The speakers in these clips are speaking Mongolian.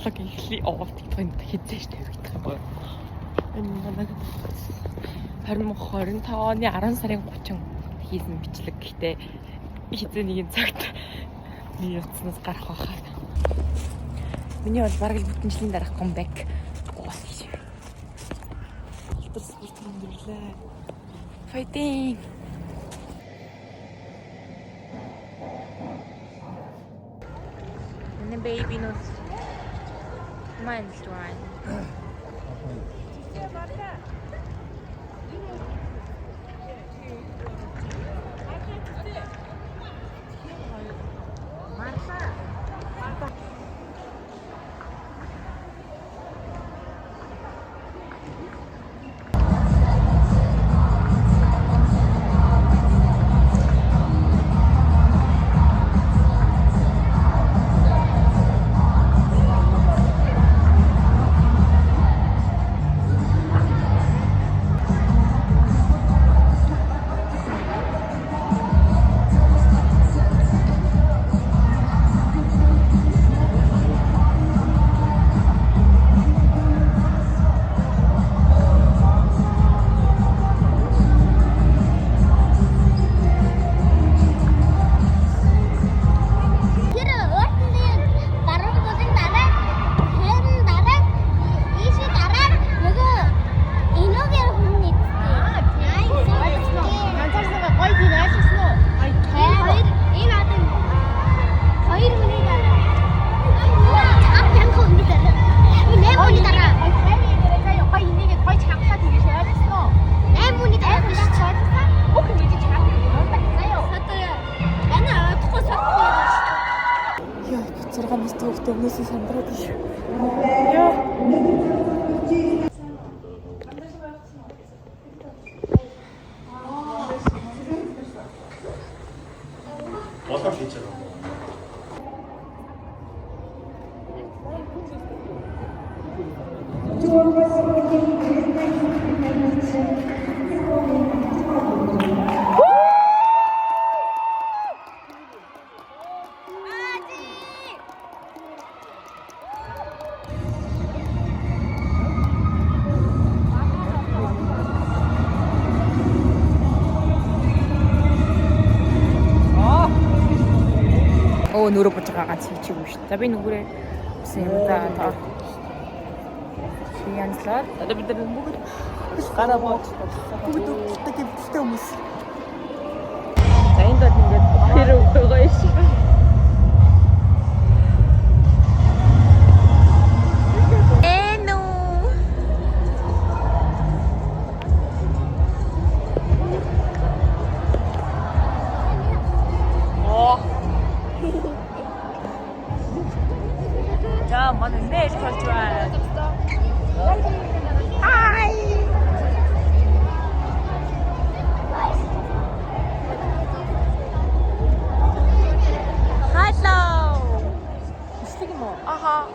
Ихли оолтын хизээш тавигдах юм байна. Энэ манай 2025 оны 10 сарын 30 хийсэн бичлэг. Гэхдээ хизээ нэгэн цагт миний утаснаас гарах байхаа. Миний бол бараг л бүтэн жилийн дараах comeback. Алдар спорт өндөрлөө. Fighting. And the baby knows mine's drawing. Төвнөөс сандраад иш. Яа. Болоо хийж байгаа. Нүрэ бож байгаа ганц хийчихгүй шүү. За би нүгээрээ гэсэн юм да тоо. Янзлаад одоо бид нар бүгд гараа бод. Бүгд өгдөг гэмтэлтэй хүмүүс. За энд бол ингээд хэр өгөө шүү. 자, 먼저 내일 탈출할. 하이. Hello. 이게 뭐? 아하.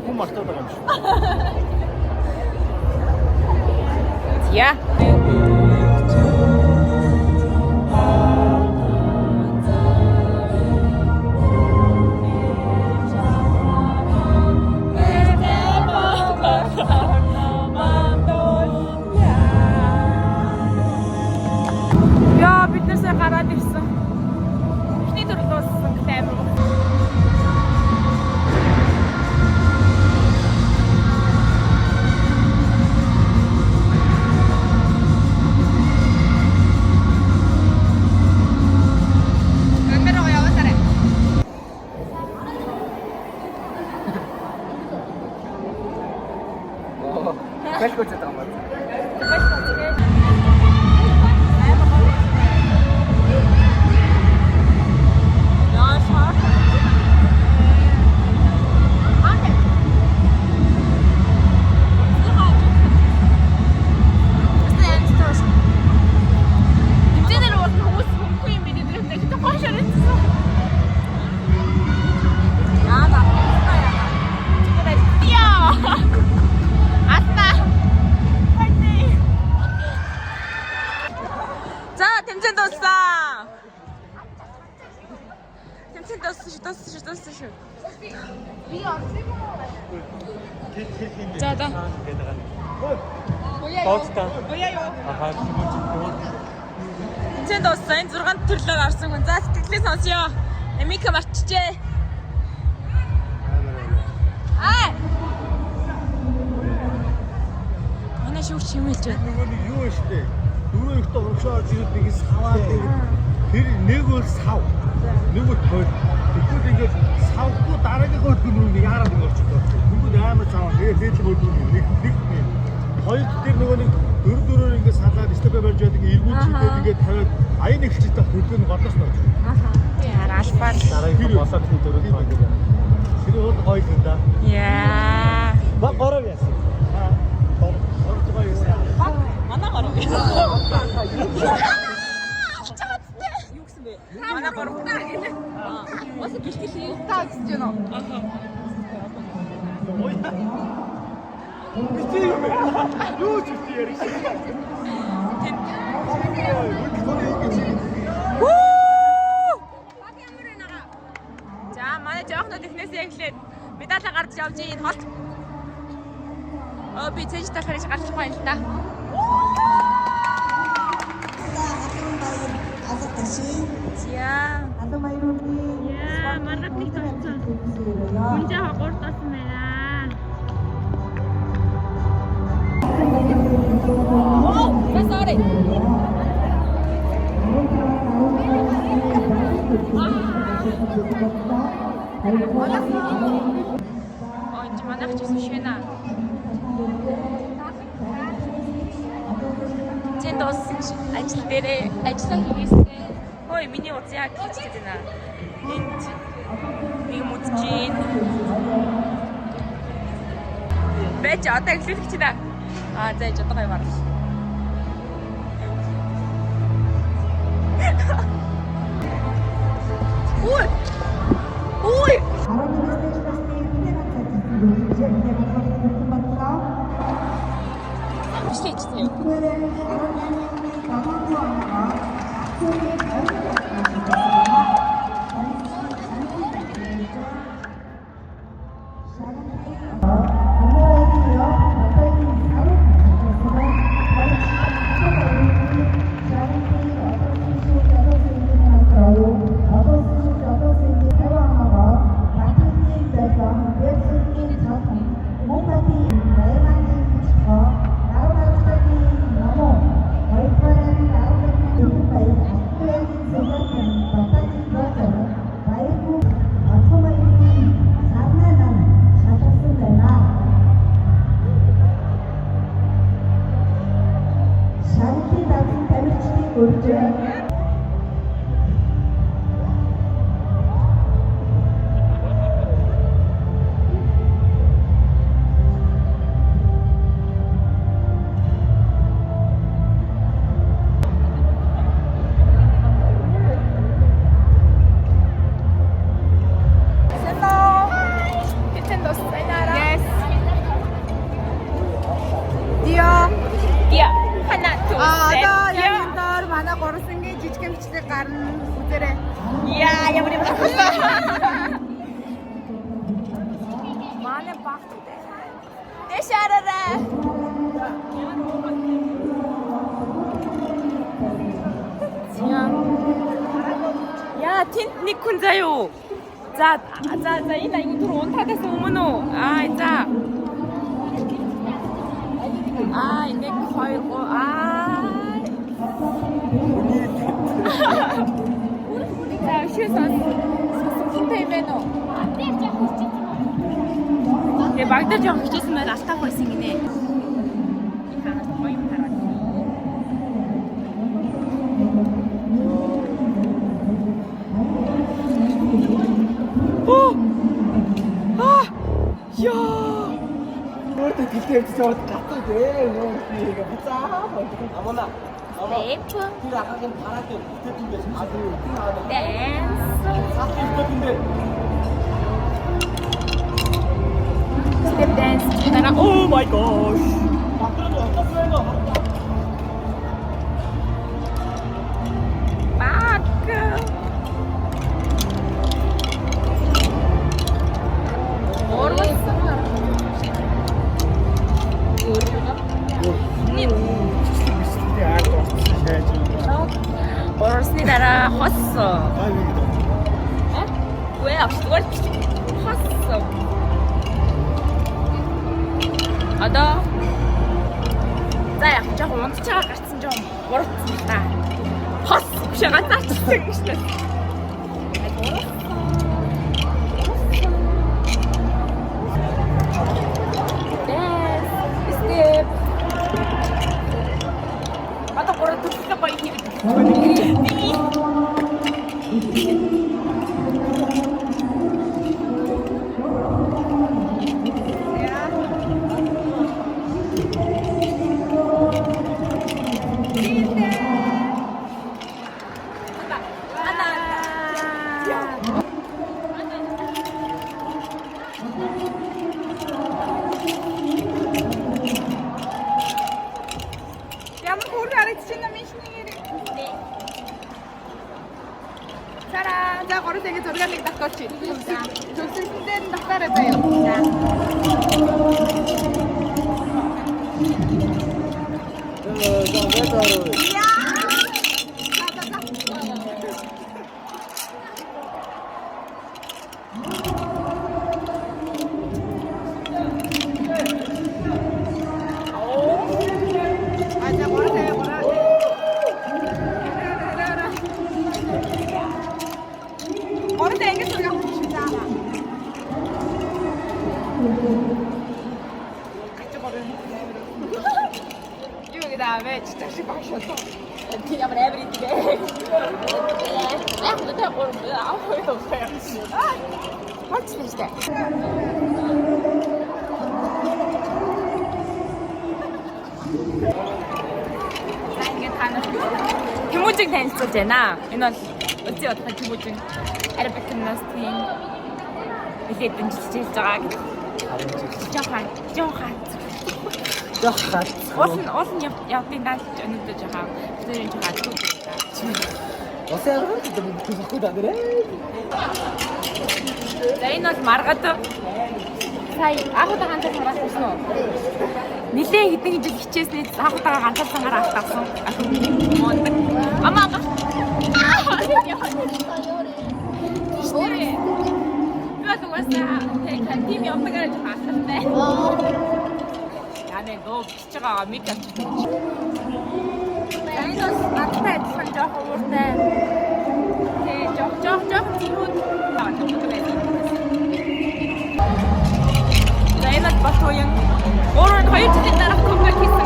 Хүн мартаад байгаа юм шиг. Яа. Яа, бид нэрсээ гараад ирсэн. Эхний төрөл дууссан гэдэг амар. Welcome to Tamil. Тэмцээн дууссан. Тэмцээн дууссан шүү. За да. Тооцтой. Ахаа. Тэмцээн дууссан. Энэ 6 төрлөөр орсон хүн. За сэтгэлээ сонсё. Эмика марчжээ. Аа. Манай шүүгч хэмээлж байна. Нөгөө нэг юу вэ штэ? Дөрөв ихтэй урагшаа ирээд нэг саваад тэр нэг бол сав. Нэг бол хөл. Тэгвэл ингээд савгүй дараагийн хөлгөн рүү яарад ингэ орчихлоо. Тэгвэл амар цааваа. Тэгээд дээд хөлгөн нэг. Хоёр тэр нөгөө нэг дөрөөр ингээд салаад степэ барьж байдаг эргүүл чигээд ингээд тавиад аян эхэлчихдэг хөлгөн голоос нь орчих. Яар албаар Дараагийн болоод тэр дөрөв байдаг. Тэр бол гоё юм да. яа. Гороо яасан. Гороо яасан. Манай гороо. Юу гэсэн бэ? Манай гороо. Бас бишкишээ таа гэж байна. Ой. Битээ юм бэ? Юу ч битээ ярих шиг. За манай жоохнод эхнээсээ эхлээд медаль гарч явж ийн холт. Би цэж талхарыг гарчих байна л да. За. Яа, манайд нэг тооцоо. Үнжээ хагур тоосон байна. Sorry. Энд манайх ч шинэ. Зэндос ажил дээрээ ажиллаа хийгээсэй. Ой, миний утас яг хийчихэж байна. Энд нэг музчин. Бэж одоо эхлүүлэх чинь аа. За яж одоо гоё марш. Ой. Ой. Встретимся. Яа, ямар юм байна. Манай багтдээ. Дэшараа. Яа, тэнд нэг хүн заяа. За энэ аюу түр унтахаас өмнө үү? За. Нэг хоёр Шүүсэн байна уу? Багтаж явах хичээсэн байл алтаах байсан гинэ. Яа! Өөртөө гэлтэй яваад гатаад нөө хийгээ буцаа. Амуна. Рэп. Тэр ахагийн параад бүтээд юм байсан. Dance. Step dance. Oh my gosh. хоссоо. Гай нэг доо. Үгүй авчихгүй хоссоо. Одоо за яг жоо унтчаа гарцсан жоо урдсан та. Хос биш газаачсан гэж байна. 자, 걸으세요. 저리가는 닭꼬치. 조스 순대는 닭다리예요. 그다음에 진짜 시바셔서 그냥 에브리데이 근데 오늘 아무것도 없어요. 맞지 진짜. 이게 다는 규모증 댄서잖아. 이건 어찌 어떻게 규모증 에르베 끝났스팅 이게 든 진짜 Олон явдын даалж өнөдөө жахаа тэрийн жахаа төгөлөө. Осоо гэдэг нь төгөхгүй даа. За энэ бол маргад сая агуудаа ганцаар гаргаж ирсэн үү? Нилээ хэдэн жил хичээснээ агуудаа ганцаар гаргаж авсан. Мондаг. Амаа. Бид уусаа тэг тим явдаг гэж хасалтай. 안에 너 피자가 미까. 자이너스 맞다 산적 오르네. 네, 적적 뒤로 나왔던 거네. 자이너스 바토양. 오늘 거의 주진 나라 컴백했어.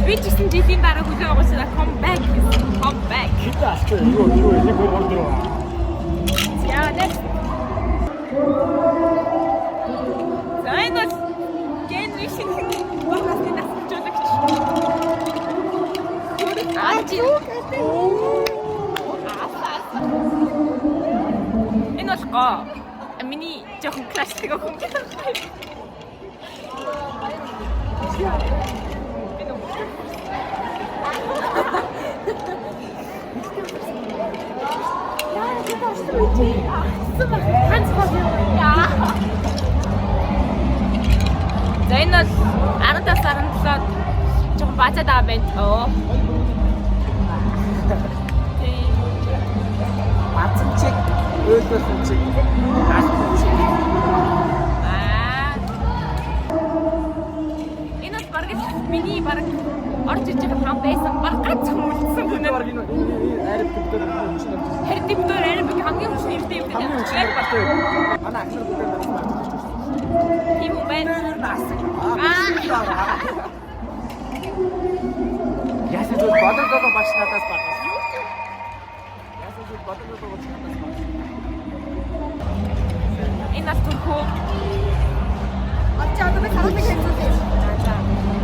Би ч гэсэн жилийн дараа хүлээн авахсаа come back. Хит ачаа юу ордоо. За next. Зайнас генерашн багасны насчуулагч. Энэ бол миний жоохон классик хүн. За энэ бол 15 сарын 7-нд жоохон бацаад байгаа байна. Бацчиг, өөлөсчиг, хаалтчиг. Энэ бол баг миний баг орж иж байгаа хам байсан баг гац хүмүүлсэн хүн Баг энэ араб гэдэг нь хүн шиг. харин дэвтэр араб хамгийн хүчтэй ирдэг юм Хамгийн байна. хүчтэй багтай. Манай ахнаар бүгд надад марцж байна. Тийм үү байна. Яасан зүйл бодолдоо багш надаас баг. Яасан зүйл бодолдоо багш надаас баг. Энэ бас түрхүү. 어찌 어둠에 사람이 괜찮대.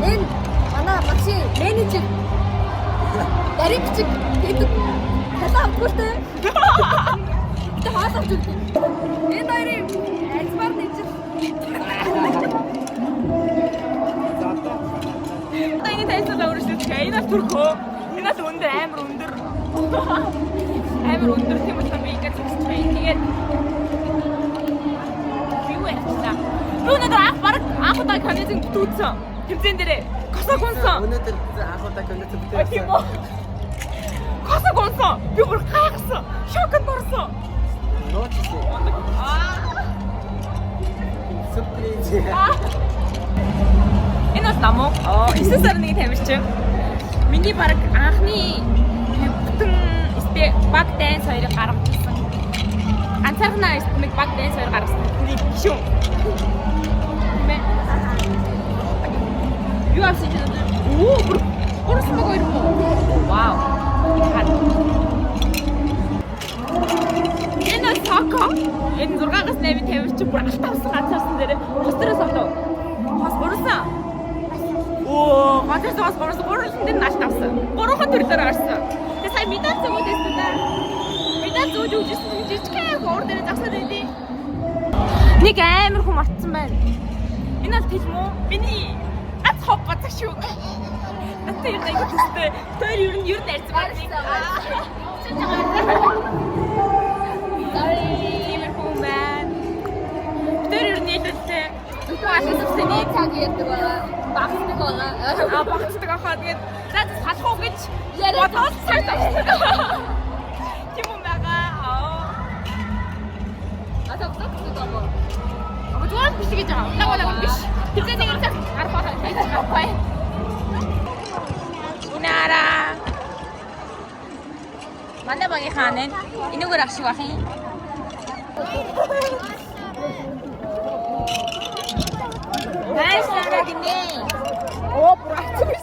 낸 하나 막시 매니저 야리프직 이거 회사 앞으로 이제 와서 줄게. 내 나이를 엑스파트 있지. Одоо энэ тайлбар өөрчлөлт энэ бас түрхүү. Энэ л өндөр амар өндөр. Амар өндөр тийм болохоор би ингээд зогсож бай. Тэгээд юу ярьчихлаа. Өнөөдөр анх удаа канизинг бүтээсэн. Тэмцээн дээрээ косог унсан. Өнөөдөр анх удаа концерт бүтээсэн. Тийм үү? Косог унсан. Би бүр гайхсан. Шоконд орсон. Нууцсан. Сюрприз. Энэ бол намуу. 9 сарын 1-ний тамирчин. Миний баг анхны бүтэн истэ баг дайнс хоёрыг гаргасан. Ганцаархнаа нэг баг дайнс хоёр гаргасан. Нэг гişүүн. Мэ. Юу авсан ч оо бүр смог хоёр муу. Вау. Энэ сака. Энэ 6-аас 8-ийн тамирчин бүр алт авсан ганцаарсан дээр хосдороос авлаа. Хос бурсан. Оо, ганцаас бурсан. Бурсан дээр алт авсан. Гурван төрлөөр гарсан. Тэгээ сая медаль зөөд байсан да. Медаль зөөж өгсөн жижигхэн гоор дээр загсаад байдیں۔ Нэг амар хүм атсан байна. Энэ бол тийм үү? Миний ац хоп бацаг шүү. Натаа яг төстэй. Тэр ер нь арьс байна. Sorry. Тиймэр хүм байна. Тэр ер нь хэлэлтэй. Үгүй цаг ярьдаг байгаа. Багцдаг байгаа. Багцдаг ахаа тэгээд за салах уу гэж бодоод цаг тавьсан. Тийм юм байгаа. Атагдаг байгаа. Зүгээр биш гэж байгаа. Лагаа биш. Тэзээ нэг цаг гарах байх. Инара. Манай багийн хаан энэгээр ах шиг бах юм. Хайсаа гинэ. Оо, бүр ачсан биз